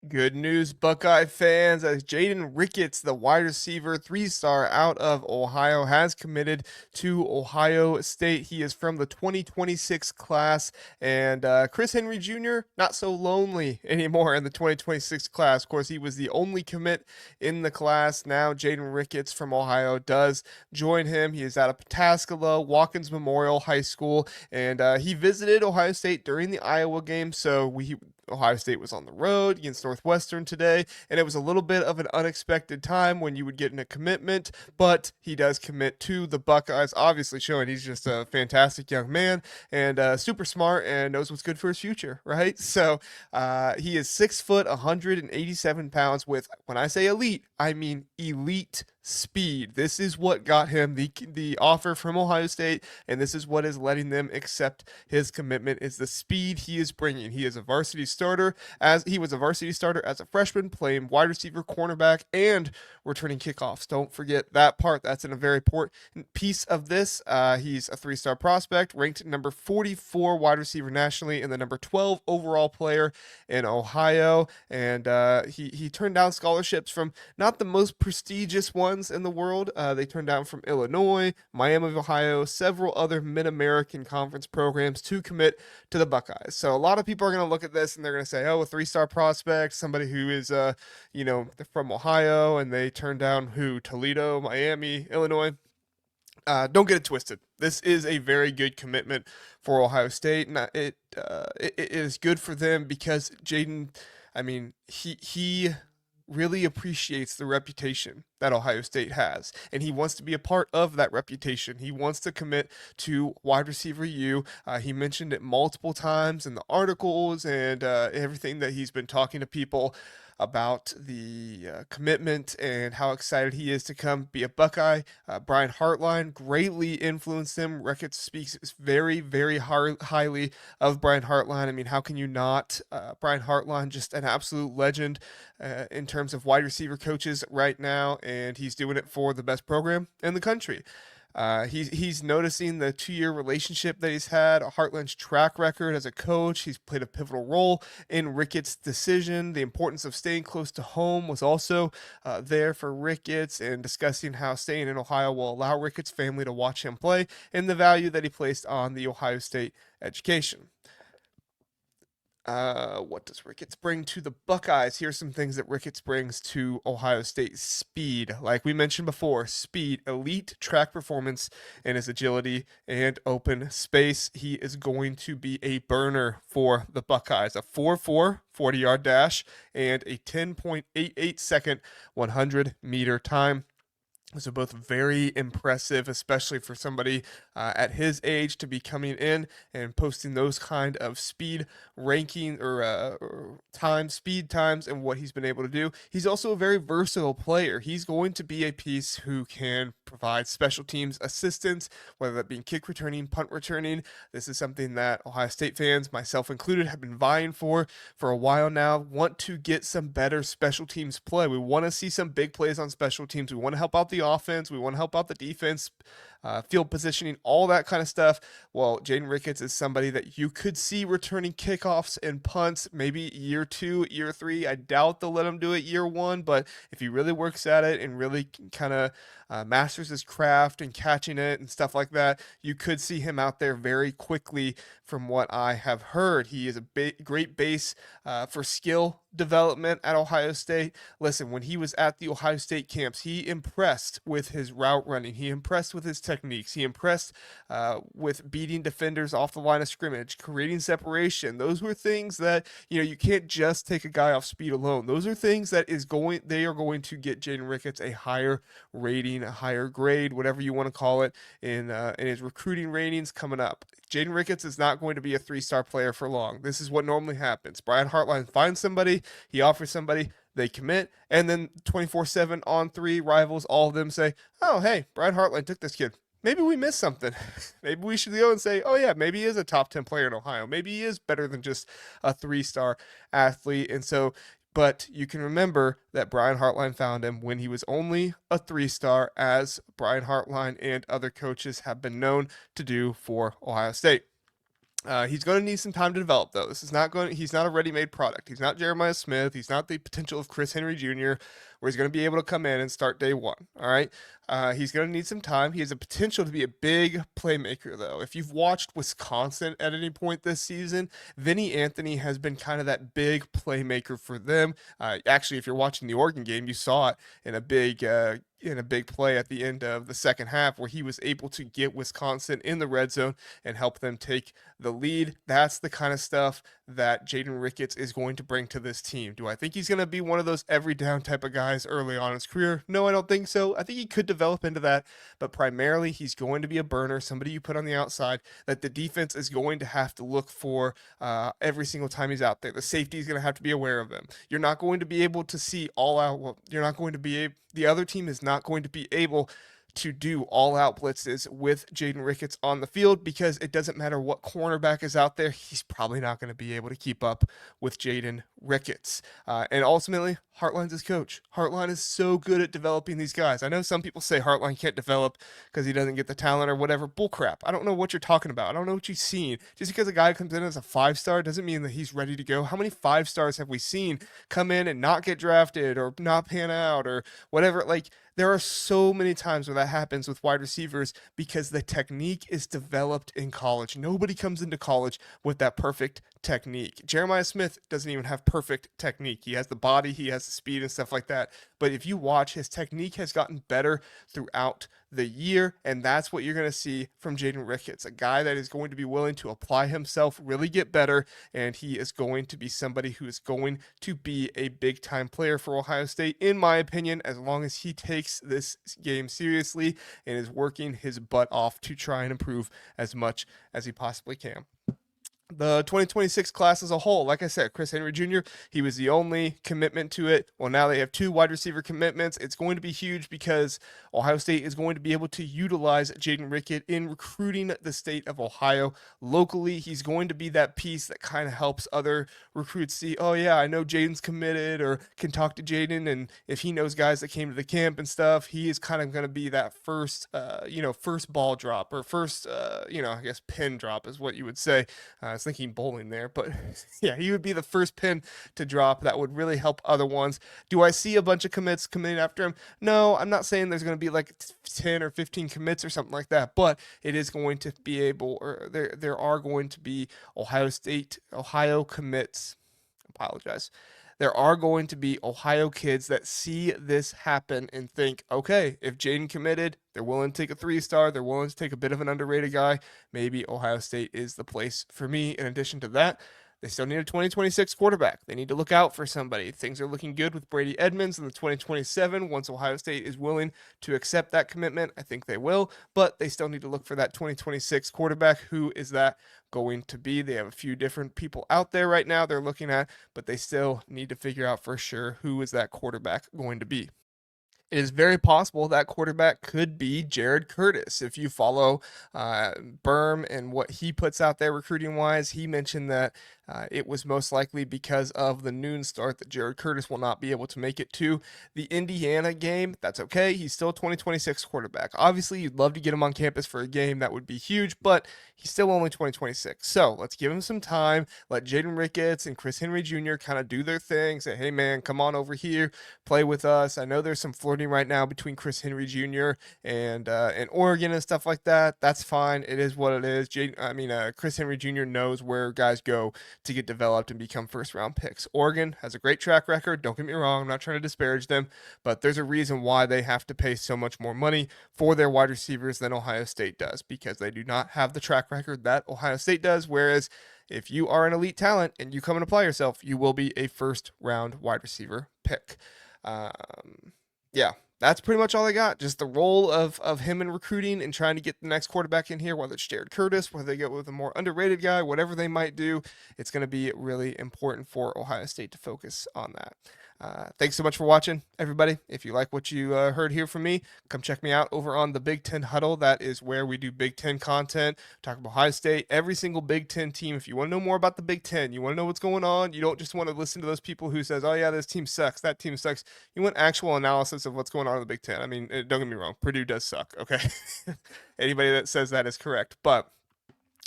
Good news, Buckeye fans, as Jaeden Ricketts, the wide receiver, three-star out of Ohio, has committed to Ohio State. He is from the 2026 class, and Chris Henry Jr., not so lonely anymore in the 2026 class. Of course, he was the only commit in the class. Now, Jaeden Ricketts from Ohio does join him. He is out of Pataskala, Watkins Memorial High School, and he visited Ohio State during the Iowa game, so Ohio State was on the road against Northwestern today, and it was a little bit of an unexpected time when you would get in a commitment, but he does commit to the Buckeyes, obviously showing he's just a fantastic young man and super smart and knows what's good for his future, right? So he is 6 foot, 187 pounds with, when I say elite, I mean elite speed. This is what got him the offer from Ohio State, and this is what is letting them accept his commitment is the speed he is bringing. He is a varsity starter as he was a varsity starter as a freshman, playing wide receiver, cornerback, and returning kickoffs. Don't forget that part. That's in a very important piece of this. He's a three-star prospect, ranked number 44 wide receiver nationally, and the number 12 overall player in Ohio. And he turned down scholarships from not the most prestigious ones in the world. They turned down from Illinois, Miami of Ohio, several other Mid-American Conference programs to commit to the Buckeyes. So a lot of people are going to look at this and they're going to say, "Oh, a three-star prospect, somebody who is, from Ohio, and they turned down who? Toledo, Miami, Illinois." Don't get it twisted. This is a very good commitment for Ohio State, and it is good for them because Jaeden, I mean, he really appreciates the reputation that Ohio State has, and he wants to be a part of that reputation. He wants to commit to wide receiver U. He mentioned it multiple times in the articles and everything that he's been talking to people about the commitment and how excited he is to come be a Buckeye. Brian Hartline greatly influenced him. Ricketts speaks very, very highly of Brian Hartline. I mean, how can you not? Brian Hartline, just an absolute legend in terms of wide receiver coaches right now, and he's doing it for the best program in the country. He's noticing the 2 year relationship that he's had, Hartland's track record as a coach. He's played a pivotal role in Ricketts' decision. The importance of staying close to home was also there for Ricketts, and discussing how staying in Ohio will allow Ricketts' family to watch him play, and the value that he placed on the Ohio State education. What does Ricketts bring to the Buckeyes? Here's some things that Ricketts brings to Ohio State: speed, like we mentioned before, speed, elite track performance, and his agility and open space. He is going to be a burner for the Buckeyes. A 4.4 40-yard dash and a 10.88 second 100-meter time. Those are both very impressive, especially for somebody at his age to be coming in and posting those kind of speed ranking or speed times, and what he's been able to do. He's also a very versatile player. He's going to be a piece who can provide special teams assistance, whether that be kick returning, punt returning. This is something that Ohio State fans, myself included, have been vying for a while now. Want to get some better special teams play. We want to see some big plays on special teams. We want to help out the offense. We want to help out the defense, field positioning, all that kind of stuff. Well, Jaeden Ricketts is somebody that you could see returning kickoffs and punts maybe year 2, year 3. I doubt they'll let him do it year 1, but if he really works at it and really kind of masters his craft and catching it and stuff like that, you could see him out there very quickly. From what I have heard, he is a great base for skill development at Ohio State. Listen, when he was at the Ohio State camps, he impressed with his route running. He impressed with his techniques. He impressed with beating defenders off the line of scrimmage, creating separation. Those were things that, you can't just take a guy off speed alone. Those are things that they are going to get Jaeden Ricketts a higher rating, a higher grade, whatever you want to call it, in his recruiting ratings coming up. Jaeden Ricketts is not going to be a three-star player for long. This is what normally happens. Brian Hartline finds somebody, he offers somebody, they commit, and then 24/7 on 3 rivals, all of them say, "Oh, hey, Brian Hartline took this kid. Maybe we missed something. Maybe we should go and say, oh yeah, maybe he is a top 10 player in Ohio. Maybe he is better than just a 3-star athlete." And so, but you can remember that Brian Hartline found him when he was only a 3-star, as Brian Hartline and other coaches have been known to do for Ohio State. He's going to need some time to develop, though. He's not a ready-made product. He's not Jeremiah Smith. He's not the potential of Chris Henry Jr., where he's going to be able to come in and start day one. All right. He's going to need some time. He has a potential to be a big playmaker, though. If you've watched Wisconsin at any point this season, Vinny Anthony has been kind of that big playmaker for them. Actually, if you're watching the Oregon game, you saw it in a big play at the end of the second half where he was able to get Wisconsin in the red zone and help them take the lead. That's the kind of stuff that Jaeden Ricketts is going to bring to this team. Do I think he's going to be one of those every down type of guys early on in his career? No, I don't think so. I think he could develop into that, but primarily he's going to be a burner, somebody you put on the outside that the defense is going to have to look for every single time he's out there. The safety is going to have to be aware of him. You're not going to be able to see all out. Well, you're not going to be the other team is not going to be able to do all-out blitzes with Jaeden Ricketts on the field because it doesn't matter what cornerback is out there. He's probably not going to be able to keep up with Jaeden Ricketts. And ultimately, Hartline's his coach. Hartline is so good at developing these guys. I know some people say Hartline can't develop because he doesn't get the talent or whatever. Bullcrap. I don't know what you're talking about. I don't know what you've seen. Just because a guy comes in as a 5-star doesn't mean that he's ready to go. How many 5-stars have we seen come in and not get drafted or not pan out or whatever? Like, there are so many times where that happens with wide receivers because the technique is developed in college. Nobody comes into college with that perfect technique. Jeremiah Smith doesn't even have perfect technique. He has the body, he has the speed and stuff like that. But if you watch, his technique has gotten better throughout the year, and that's what you're going to see from Jaeden Ricketts, a guy that is going to be willing to apply himself, really get better, and he is going to be somebody who is going to be a big-time player for Ohio State, in my opinion, as long as he takes this game seriously and is working his butt off to try and improve as much as he possibly can. The 2026 class as a whole, like I said, Chris Henry Jr., he was the only commitment to it. Well, now they have 2 wide receiver commitments. It's going to be huge because Ohio State is going to be able to utilize Jaeden Ricketts in recruiting the state of Ohio. Locally, he's going to be that piece that kind of helps other recruits see, oh yeah, I know Jaden's committed, or can talk to Jaeden, and if he knows guys that came to the camp and stuff, he is kind of going to be that first ball drop, or first, I guess pin drop is what you would say. I was thinking bowling there, but yeah, he would be the first pin to drop that would really help other ones. Do I see a bunch of commits coming after him? No, I'm not saying there's going to be like 10 or 15 commits or something like that, but it is going to be able, or there are going to be Ohio commits. Apologize. There are going to be Ohio kids that see this happen and think, okay, if Jaeden committed, they're willing to take a 3-star, they're willing to take a bit of an underrated guy, maybe Ohio State is the place for me. In addition to that, they still need a 2026 quarterback. They need to look out for somebody. Things are looking good with Brady Edmonds in the 2027. Once Ohio State is willing to accept that commitment, I think they will, but they still need to look for that 2026 quarterback. Who is that going to be? They have a few different people out there right now they're looking at, but they still need to figure out for sure who is that quarterback going to be. It is very possible that quarterback could be Jared Curtis. If you follow Berm and what he puts out there recruiting wise, he mentioned that it was most likely because of the noon start that Jared Curtis will not be able to make it to the Indiana game. That's okay. He's still a 2026 quarterback. Obviously, you'd love to get him on campus for a game. That would be huge, but he's still only 2026. So let's give him some time. Let Jaeden Ricketts and Chris Henry Jr. kind of do their thing. Say, hey, man, come on over here, play with us. I know there's some flirting right now between Chris Henry Jr. and Oregon and stuff like that. That's fine. It is what it is. Chris Henry Jr. knows where guys go to get developed and become first-round picks. Oregon has a great track record. Don't get me wrong. I'm not trying to disparage them, but there's a reason why they have to pay so much more money for their wide receivers than Ohio State does, because they do not have the track record that Ohio State does, whereas if you are an elite talent and you come and apply yourself, you will be a first-round wide receiver pick. Yeah, that's pretty much all I got. Just the role of him in recruiting and trying to get the next quarterback in here, whether it's Jared Curtis, whether they go with a more underrated guy, whatever they might do, it's going to be really important for Ohio State to focus on that. Thanks so much for watching, everybody. If you like what you heard here from me, come check me out over on the Big Ten Huddle. That is where we do Big Ten content, talk about Ohio State, every single Big Ten team. If you want to know more about the Big Ten, you want to know what's going on, you don't just want to listen to those people who says, oh yeah, this team sucks, that team sucks. You want actual analysis of what's going on in the Big Ten. I mean, don't get me wrong, Purdue does suck, okay? Anybody that says that is correct, but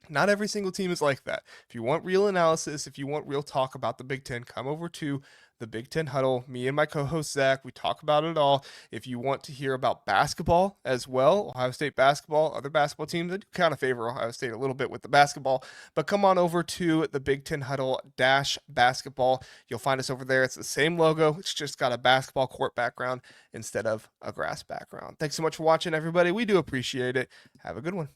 Not every single team is like that. If you want real analysis, if you want real talk about the Big Ten, come over to the Big Ten Huddle. Me and my co host Zach, we talk about it all. If you want to hear about basketball as well, Ohio State basketball, other basketball teams, I do kind of favor Ohio State a little bit with the basketball, but come on over to the Big Ten Huddle basketball. You'll find us over there. It's the same logo, it's just got a basketball court background instead of a grass background. Thanks so much for watching, everybody. We do appreciate it. Have a good one.